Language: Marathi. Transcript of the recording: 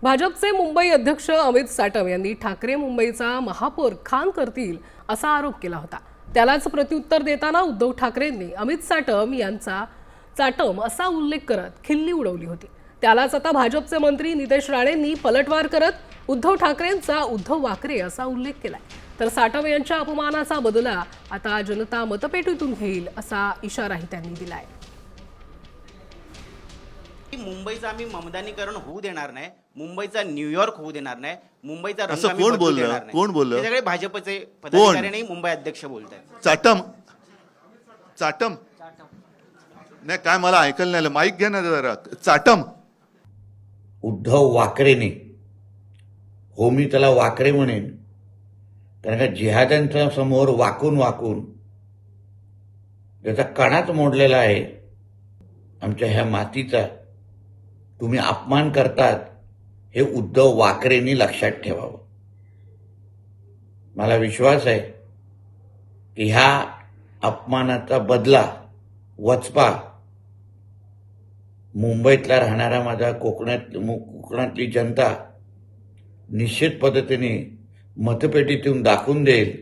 भाजपचे मुंबई अध्यक्ष अमित साटम यांनी ठाकरे मुंबईचा महापौर खान करतील असा आरोप केला होता। त्यालाच प्रत्युत्तर देताना उद्धव ठाकरेंनी अमित साटम यांचा चाटम असा उल्लेख करत खिल्ली उडवली होती। त्यालाच आता भाजपचे मंत्री नितेश राणेंनी पलटवार करत उद्धव ठाकरेंचा उद्धव वाकरे असा उल्लेख केलाय। तर साटम यांच्या अपमानाचा बदला आता जनता मतपेटीतून घेईल असा इशाराही त्यांनी दिलाय। मुंबईचं आम्ही ममदानीकरण होऊ देणार नाही, मुंबईचा न्यूयॉर्क होऊ देणार नाही, मुंबईचा रंग असं आम्ही कोण बदलू बोललं? देणार नाही। कोण बोललं? हे सगळे भाजपचे पदाधिकारी आणि मुंबई अध्यक्ष बोलतात। चाटम चाटम नाही काय मला ऐकायला नाही आलं. माईक घ्या ना जरा. चाटम उद्धव वाकरेने, हो मी त्याला वाकरे म्हणेन, कारण का जिहाद्यांच्या समोर वाकून वाकून ज्याचा कणाच मोडलेला आहे आमच्या ह्या मातीचा तुम्ही अपमान करतात, हे उद्धव वाकरेंनी लक्षात ठेवावं। मला विश्वास आहे की ह्या अपमानाचा बदला वचपा मुंबईतला राहणारा माझा कोकणातली जनता निश्चित पद्धतीने मतपेटीतून दाखवून देईल